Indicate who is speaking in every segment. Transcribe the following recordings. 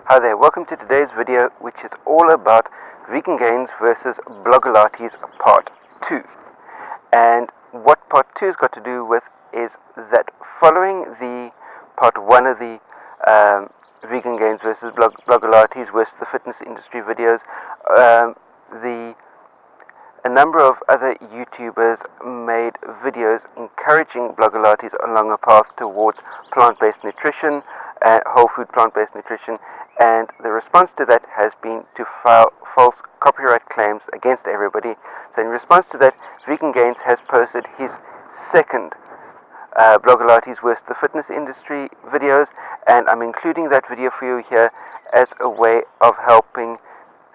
Speaker 1: Hi there, welcome to today's video, which is all about vegan gains versus Blogalates part 2. And what part 2 has got to do with is that following the part 1 of the vegan gains versus Blogalates versus the fitness industry videos, a number of other YouTubers made videos encouraging Blogalates along a path towards plant-based nutrition, whole food plant-based nutrition, and the response to that has been to file false copyright claims against everybody. So in response to that, Vegan Gains has posted his second Blogalates versus the fitness industry videos, and I'm including that video for you here as a way of helping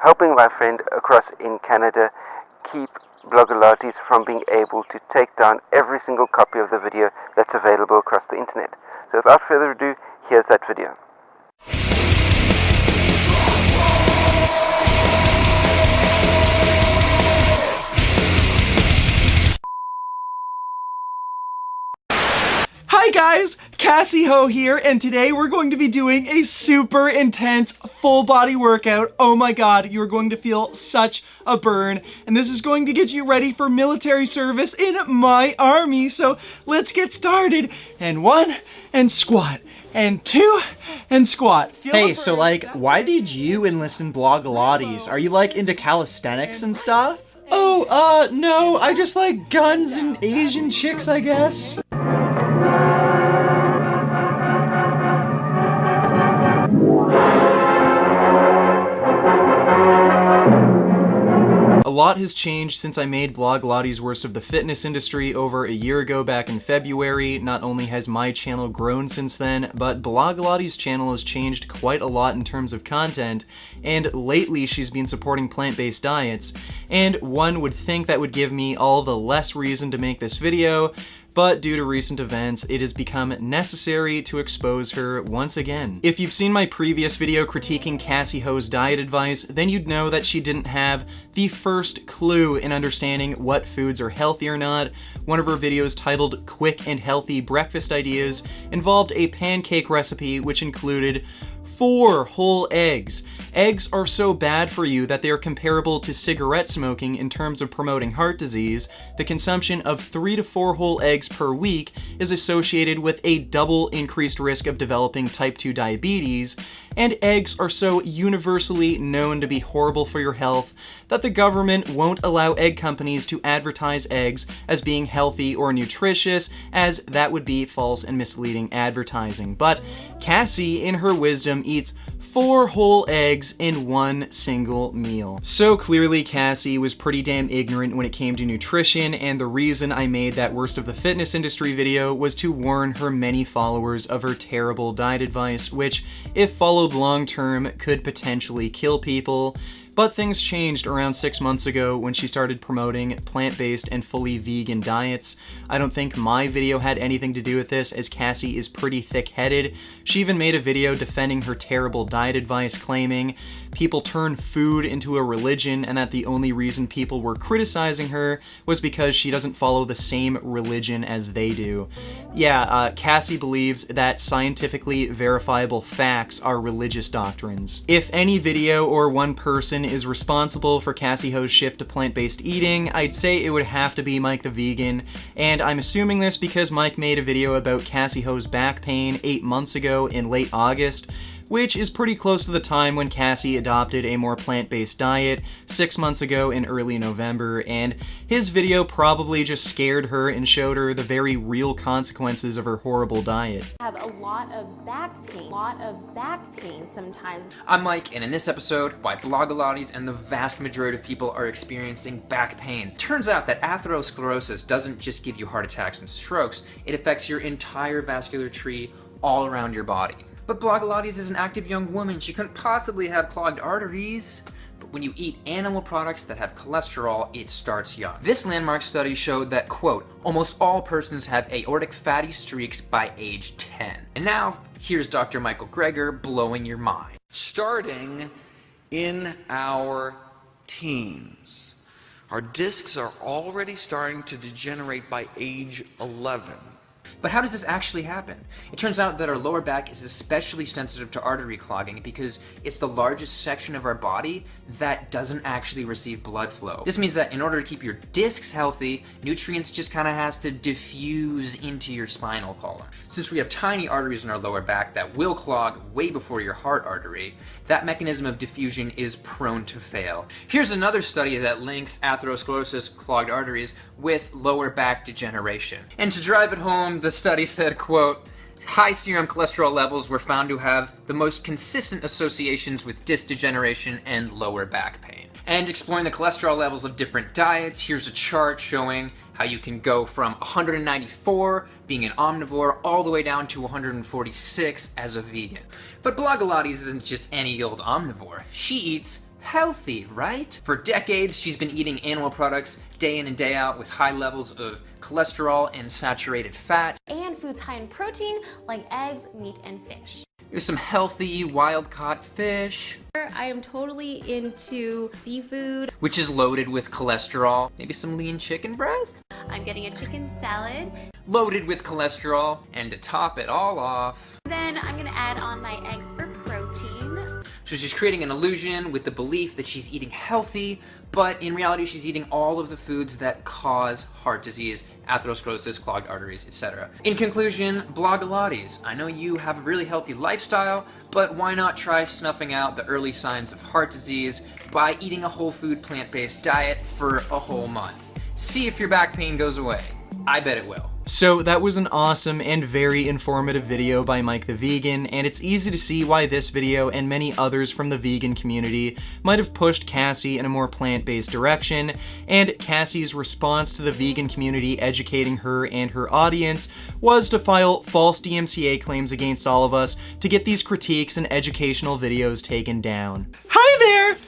Speaker 1: my friend across in Canada keep Blogalates from being able to take down every single copy of the video that's available across the internet. So without further ado, here's that video.
Speaker 2: Hi guys, Cassie Howell here, and today we're going to be doing a super intense full body workout. Oh my god, you're going to feel such a burn, and this is going to get you ready for military service in my army. So let's get started. And 1, and squat, and 2, and squat.
Speaker 3: Hey, so like, why did you enlist in Blogalates? Are you like into calisthenics and stuff?
Speaker 2: Oh, no, I just like guns and Asian chicks, I guess. A lot has changed since I made Blogalates Worst of the Fitness Industry over a year ago back in February. Not only has my channel grown since then, but Blogalates' channel has changed quite a lot in terms of content, and lately she's been supporting plant-based diets, and one would think that would give me all the less reason to make this video, but due to recent events, it has become necessary to expose her once again. If you've seen my previous video critiquing Cassie Howell's diet advice, then you'd know that she didn't have the first clue in understanding what foods are healthy or not. One of her videos titled Quick and Healthy Breakfast Ideas involved a pancake recipe which included 4 whole eggs. Eggs are so bad for you that they are comparable to cigarette smoking in terms of promoting heart disease. The consumption of 3 to 4 whole eggs per week is associated with a double increased risk of developing type 2 diabetes, and eggs are so universally known to be horrible for your health that the government won't allow egg companies to advertise eggs as being healthy or nutritious, as that would be false and misleading advertising. But Cassie, in her wisdom, eats 4 whole eggs in one single meal. So clearly Cassie was pretty damn ignorant when it came to nutrition, and the reason I made that Worst of the Fitness Industry video was to warn her many followers of her terrible diet advice, which, if followed long term, could potentially kill people. But things changed around 6 months ago when she started promoting plant-based and fully vegan diets. I don't think my video had anything to do with this, as Cassie is pretty thick-headed. She even made a video defending her terrible diet advice, claiming people turn food into a religion and that the only reason people were criticizing her was because she doesn't follow the same religion as they do. Yeah, Cassie believes that scientifically verifiable facts are religious doctrines. If any video or one person is responsible for Cassie Howell's shift to plant-based eating, I'd say it would have to be Mike the Vegan, and I'm assuming this because Mike made a video about Cassie Howell's back pain 8 months ago in late August, which is pretty close to the time when Cassie adopted a more plant-based diet 6 months ago in early November, and his video probably just scared her and showed her the very real consequences of her horrible diet.
Speaker 4: I have a lot of back pain sometimes.
Speaker 5: I'm Mike, and in this episode, why Blogalates and the vast majority of people are experiencing back pain. Turns out that atherosclerosis doesn't just give you heart attacks and strokes, it affects your entire vascular tree all around your body. But Blogalates is an active young woman. She couldn't possibly have clogged arteries. But when you eat animal products that have cholesterol, it starts young. This landmark study showed that, quote, almost all persons have aortic fatty streaks by age 10. And now, here's Dr. Michael Greger blowing your mind.
Speaker 6: Starting in our teens, our discs are already starting to degenerate by age 11.
Speaker 5: But how does this actually happen? It turns out that our lower back is especially sensitive to artery clogging because it's the largest section of our body that doesn't actually receive blood flow. This means that in order to keep your discs healthy, nutrients just kind of has to diffuse into your spinal column. Since we have tiny arteries in our lower back that will clog way before your heart artery, that mechanism of diffusion is prone to fail. Here's another study that links atherosclerosis, clogged arteries, with lower back degeneration. And to drive it home, the study said, quote, high serum cholesterol levels were found to have the most consistent associations with disc degeneration and lower back pain. And exploring the cholesterol levels of different diets, here's a chart showing how you can go from 194 being an omnivore all the way down to 146 as a vegan. But Blogalates isn't just any old omnivore. She eats healthy, right? For decades, she's been eating animal products day in and day out with high levels of cholesterol and saturated fat.
Speaker 4: And foods high in protein like eggs, meat, and fish.
Speaker 5: Here's some healthy wild-caught fish,
Speaker 7: I am totally into seafood.
Speaker 5: which is loaded with cholesterol. Maybe some lean chicken breast?
Speaker 7: I'm getting a chicken salad.
Speaker 5: Loaded with cholesterol. And to top it all off,
Speaker 7: Then I'm gonna add on my eggs for protein.
Speaker 5: so she's creating an illusion with the belief that she's eating healthy, but in reality she's eating all of the foods that cause heart disease, atherosclerosis, clogged arteries, etc. In conclusion, Blogalates, I know you have a really healthy lifestyle, but why not try snuffing out the early signs of heart disease by eating a whole food plant-based diet for a whole month? See if your back pain goes away. I bet it will.
Speaker 2: So that was an awesome and very informative video by Mike the Vegan, and it's easy to see why this video and many others from the vegan community might have pushed Cassie in a more plant-based direction, and Cassie's response to the vegan community educating her and her audience was to file false DMCA claims against all of us to get these critiques and educational videos taken down. Hi there!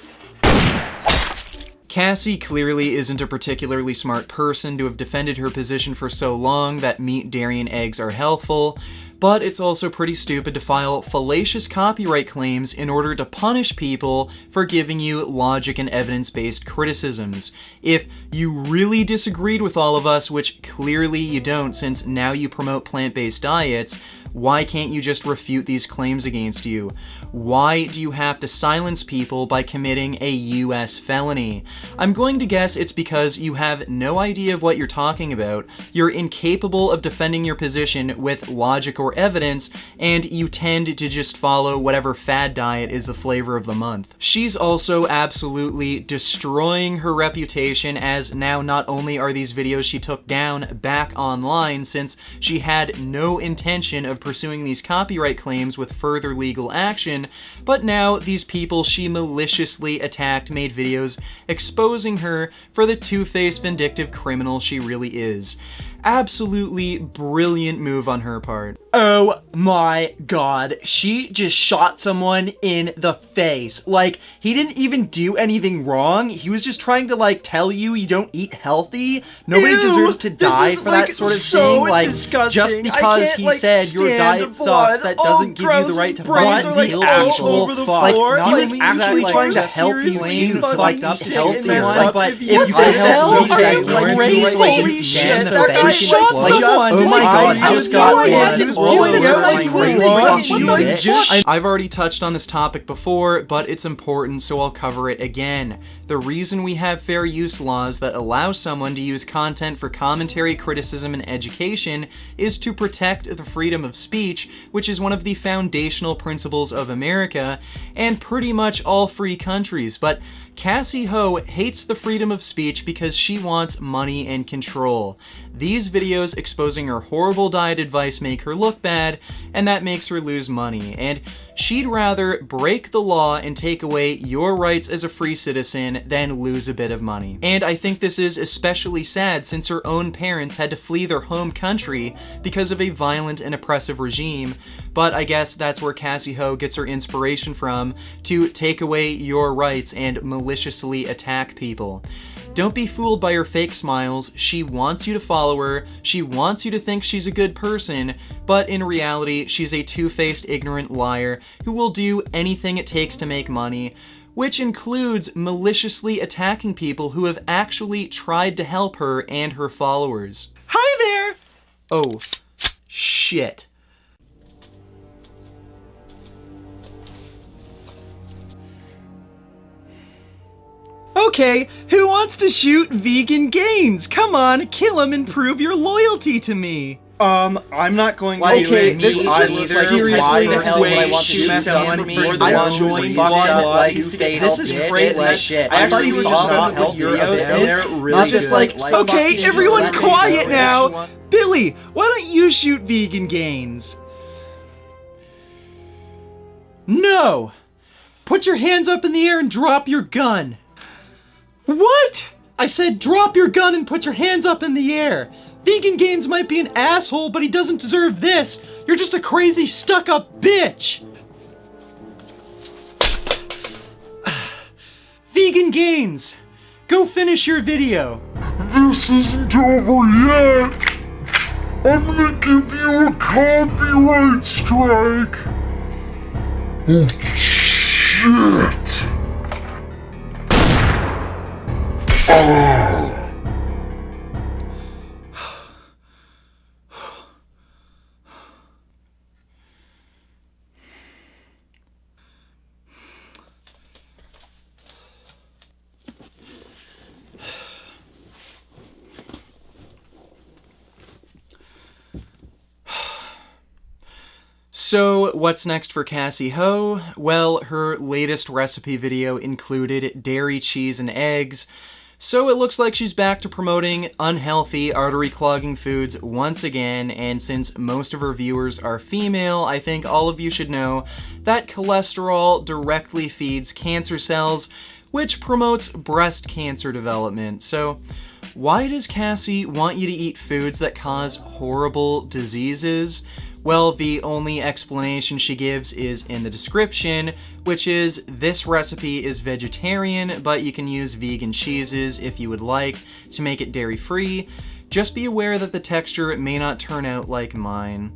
Speaker 2: Cassie clearly isn't a particularly smart person to have defended her position for so long that meat, dairy, and eggs are healthful, but it's also pretty stupid to file fallacious copyright claims in order to punish people for giving you logic and evidence-based criticisms. If you really disagreed with all of us, which clearly you don't since now you promote plant-based diets, why can't you just refute these claims against you? Why do you have to silence people by committing a US felony? I'm going to guess it's because you have no idea of what you're talking about, you're incapable of defending your position with logic or evidence, and you tend to just follow whatever fad diet is the flavor of the month. She's also absolutely destroying her reputation, as now not only are these videos she took down back online since she had no intention of pursuing these copyright claims with further legal action, but now these people she maliciously attacked made videos exposing her for the two-faced vindictive criminal she really is. Absolutely brilliant move on her part.
Speaker 3: Oh my god, she just shot someone in the face. Like, he didn't even do anything wrong. He was just trying to, like, tell you you don't eat healthy. Nobody deserves to die for that sort of thing. Like, just because he said your diet sucks, that doesn't give you the right to fucking the actual fuck. Like, he was actually trying to help you too, to, like, help someone, but if you can help someone, holy shit, the shot someone! Oh my god, I just got
Speaker 2: I've already touched on this topic before, but it's important, so I'll cover it again. The reason we have fair use laws that allow someone to use content for commentary, criticism, and education is to protect the freedom of speech, which is one of the foundational principles of America, and pretty much all free countries. But Cassie Ho hates the freedom of speech because she wants money and control. These videos exposing her horrible diet advice make her look bad, and that makes her lose money. And she'd rather break the law and take away your rights as a free citizen than lose a bit of money. And I think this is especially sad since her own parents had to flee their home country because of a violent and oppressive regime. But I guess that's where Cassie Ho gets her inspiration from, to take away your rights and maliciously attack people. Don't be fooled by her fake smiles. She wants you to follow her, she wants you to think she's a good person, but in reality, she's a two-faced, ignorant liar who will do anything it takes to make money, which includes maliciously attacking people who have actually tried to help her and her followers. Hi there! Oh,
Speaker 3: Shit. Okay, who wants to shoot vegan gains? Come on, kill him and prove your loyalty to me. I'm not going to do
Speaker 8: Okay,
Speaker 3: it.
Speaker 8: this is just seriously
Speaker 3: why
Speaker 8: the hell
Speaker 3: way
Speaker 8: I want to
Speaker 3: shoot
Speaker 8: shoot
Speaker 3: someone
Speaker 8: someone
Speaker 3: for
Speaker 8: for
Speaker 3: the
Speaker 8: the
Speaker 3: one
Speaker 8: join
Speaker 3: join
Speaker 8: like
Speaker 3: Blogalates.
Speaker 8: this is crazy
Speaker 3: Like,
Speaker 8: shit.
Speaker 3: I actually
Speaker 8: actually
Speaker 3: saw
Speaker 8: saw
Speaker 3: a couple videos and they're really
Speaker 8: not just
Speaker 3: good.
Speaker 8: like
Speaker 3: Okay,
Speaker 8: some
Speaker 3: everyone
Speaker 8: changes
Speaker 3: quiet
Speaker 8: that
Speaker 3: now. Billy, why don't you shoot vegan gains? No! Put your hands up in the air and drop your gun. What? I said drop your gun and put your hands up in the air. Vegan Gains might be an asshole, but he doesn't deserve this. You're just a crazy, stuck-up bitch. Vegan Gains, go finish your video.
Speaker 9: This isn't over yet. I'm gonna give you a copyright strike. Oh, shit. Oh.
Speaker 2: So, what's next for Cassie Ho? Well, her latest recipe video included dairy, cheese, and eggs, so it looks like she's back to promoting unhealthy, artery-clogging foods once again, and since most of her viewers are female, I think all of you should know that cholesterol directly feeds cancer cells, which promotes breast cancer development. So, why does Cassie want you to eat foods that cause horrible diseases? Well, the only explanation she gives is in the description, which is this recipe is vegetarian, but you can use vegan cheeses if you would like to make it dairy-free. Just be aware that the texture may not turn out like mine.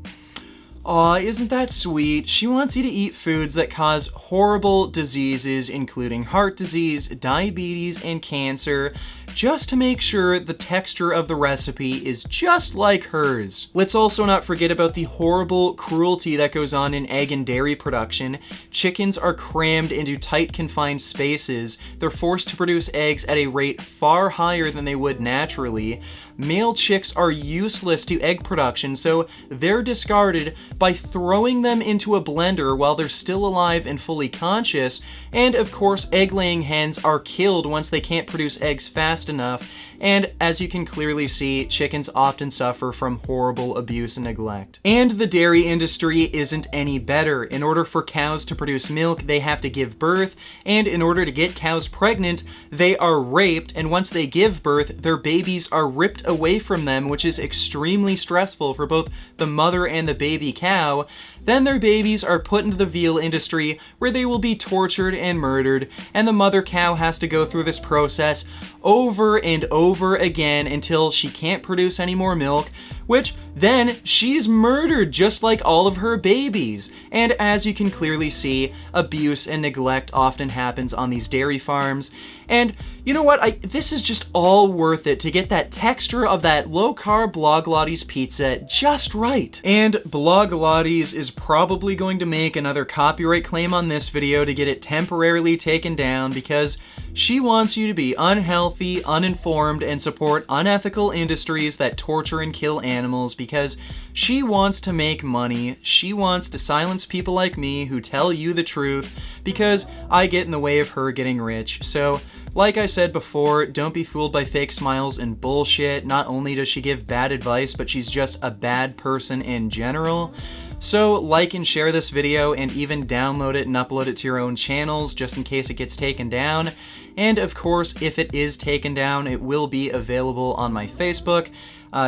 Speaker 2: Aw, isn't that sweet? She wants you to eat foods that cause horrible diseases, including heart disease, diabetes, and cancer, just to make sure the texture of the recipe is just like hers. Let's also not forget about the horrible cruelty that goes on in egg and dairy production. Chickens are crammed into tight, confined spaces. They're forced to produce eggs at a rate far higher than they would naturally. Male chicks are useless to egg production, so they're discarded by throwing them into a blender while they're still alive and fully conscious, and of course egg-laying hens are killed once they can't produce eggs fast enough, and as you can clearly see, chickens often suffer from horrible abuse and neglect. And the dairy industry isn't any better. In order for cows to produce milk, they have to give birth, and in order to get cows pregnant, they are raped, and once they give birth, their babies are ripped away from them, which is extremely stressful for both the mother and the baby cow. Then their babies are put into the veal industry, where they will be tortured and murdered, and the mother cow has to go through this process over and over again until she can't produce any more milk, which then she's murdered just like all of her babies. And as you can clearly see, abuse and neglect often happens on these dairy farms. And you know what? This is just all worth it to get that texture of that low-carb Blogalates pizza just right. And Blogalates is probably going to make another copyright claim on this video to get it temporarily taken down because she wants you to be unhealthy, uninformed, and support unethical industries that torture and kill animals because she wants to make money. She wants to silence people like me who tell you the truth because I get in the way of her getting rich. So, like I said before, don't be fooled by fake smiles and bullshit. Not only does she give bad advice, but she's just a bad person in general. So like and share this video and even download it and upload it to your own channels just in case it gets taken down. And of course, if it is taken down, it will be available on my Facebook,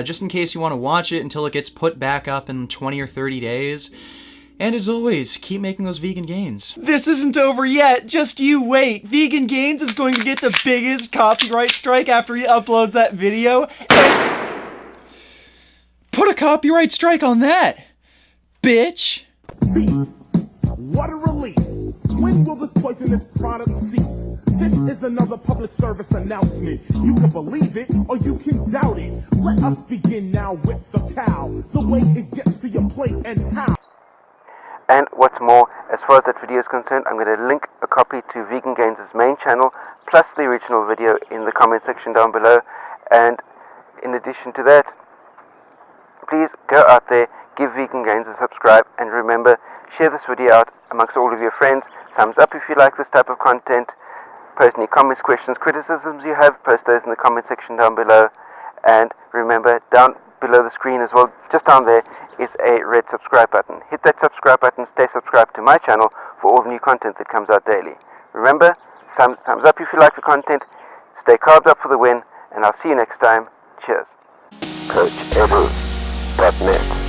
Speaker 2: just in case you want to watch it until it gets put back up in 20 or 30 days. And as always, keep making those vegan gains.
Speaker 3: This isn't over yet, just you wait. Vegan Gains is going to get the biggest copyright strike after he uploads that video. Put a copyright strike on that, bitch.
Speaker 10: What a relief. When will this poisonous product cease? This is another public service announcement. You can believe it or you can doubt it. Let us begin now with the cow. The way it gets to your plate and how.
Speaker 1: And what's more, as far as that video is concerned, I'm going to link a copy to Vegan Gains' main channel, plus the original video in the comment section down below. And in addition to that, please go out there, give Vegan Gains a subscribe, and remember, share this video out amongst all of your friends. Thumbs up if you like this type of content. Post any comments, questions, criticisms you have, post those in the comment section down below. And remember, down below the screen as well, just down there, is a red subscribe button. Hit that subscribe button, stay subscribed to my channel for all the new content that comes out daily. Remember, thumbs up if you like the content, stay carbs up for the win, and I'll see you next time. Cheers. CoachEdu.net